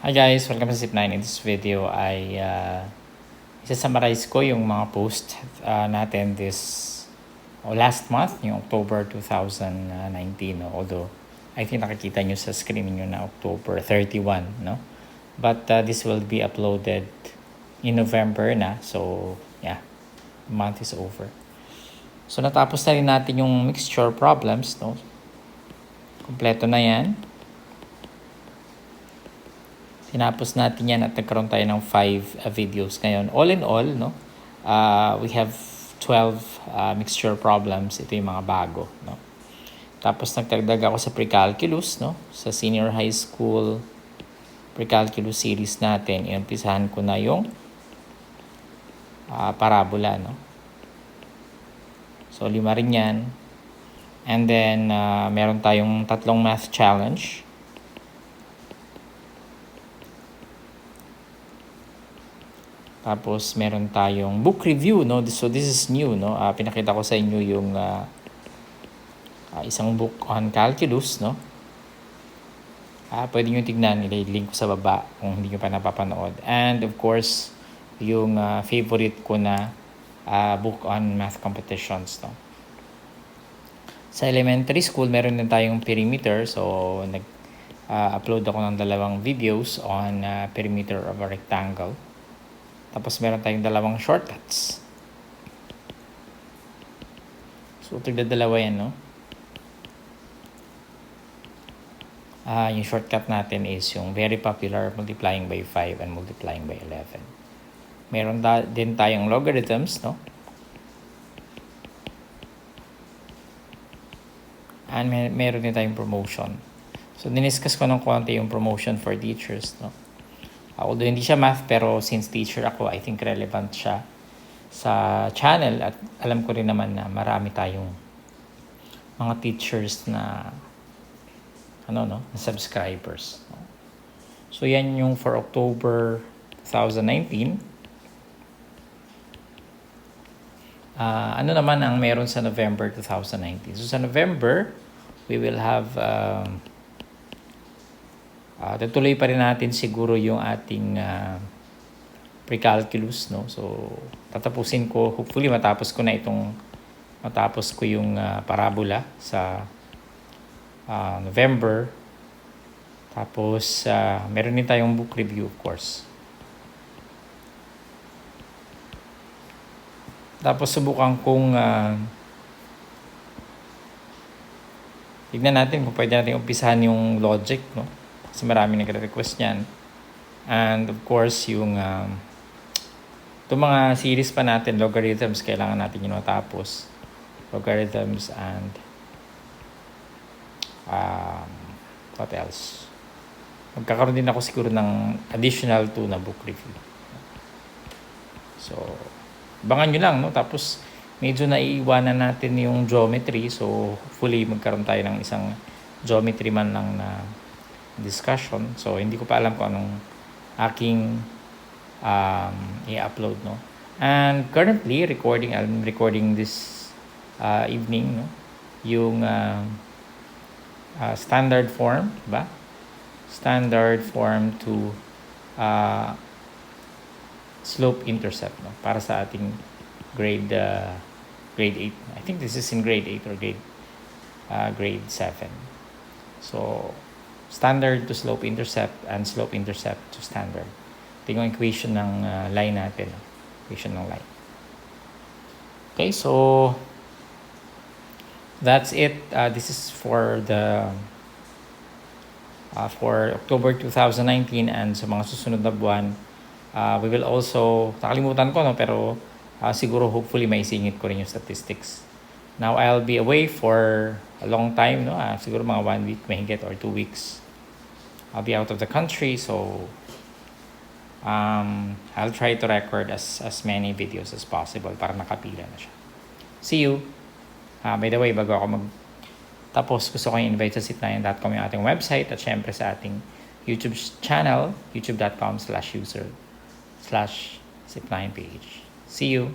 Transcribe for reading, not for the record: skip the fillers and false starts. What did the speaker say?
Hi guys, welcome to Zip9. In this video ay isa-summarize ko yung mga post natin last month, yung October 2019. No? Although, I think nakikita nyo sa screen nyo na October 31. No? But this will be uploaded in November na. So, yeah, the month is over. So, natapos na rin natin yung mixture problems. No? Kompleto na yan. Tinapos natin yan at nagkaroon tayo ng 5 videos ngayon. All in all, no, we have 12 mixture problems. Ito yung mga bago. No? Tapos nagtagdag ako sa pre-calculus. No? Sa senior high school pre-calculus series natin. Inumpisahan ko na yung parabola. No? So, 5 rin yan. And then, meron tayong 3 math challenge. Tapos meron tayong book review, no? So this is new, no? Pinakita ko sa inyo yung isang book on calculus, no? Pwede nyo tignan, i-link ko sa baba kung hindi nyo pa napapanood. And of course, yung favorite ko na book on math competitions, no? Sa elementary school, meron din tayong perimeter. So nag-upload ako ng 2 videos on perimeter of a rectangle. Tapos meron tayong 2 shortcuts. So, tigda-2 yan, no? Yung shortcut natin is yung very popular multiplying by 5 and multiplying by 11. Meron din tayong logarithms, no? And meron din tayong promotion. So, diniscuss ko ng konti yung promotion for teachers, no? Although hindi siya math, pero since teacher ako, I think relevant siya sa channel. At alam ko rin naman na marami tayong mga teachers na na subscribers. So yan yung for October 2019. Ano naman ang meron sa November 2019? So sa November, we will have tutuloy pa rin natin siguro yung ating pre-calculus, no? So, tatapusin ko, hopefully matapos ko yung parabola sa November. Tapos, meron din tayong book review, of course. Tapos, subukan kong tignan natin kung pwede natin umpisahan yung logic, no? Kasi marami nagre-request niyan. And of course, yung itong mga series pa natin, logarithms, kailangan natin yung matapos. Logarithms and what else? Magkakaroon din ako siguro ng additional 2 na book review. So, abangan nyo lang, no? Tapos, medyo naiiwanan natin yung geometry. So, hopefully, magkaroon tayo ng isang geometry man lang na discussion. So, hindi ko pa alam kung anong aking i-upload, no? And currently, I'm recording this evening, no? Yung standard form, diba? Standard form to slope intercept, no? Para sa ating grade 8. I think this is in grade 8 or grade 7. So, standard to slope intercept and slope intercept to standard. Ito yung equation ng line natin. Equation ng line. Okay, so that's it. This is for for October 2019, and sa mga susunod na buwan, we will also, nakalimutan ko, no, pero siguro hopefully may singit ko rin yung statistics. Now, I'll be away for a long time, no? Siguro mga 1 week mahigit or 2 weeks. I'll be out of the country, so I'll try to record as many videos as possible para nakapila na siya. See you! By the way, bago ako tapos, gusto ko i-invite sa zip9.com yung ating website at syempre sa ating YouTube channel, youtube.com/user/zip9page. See you!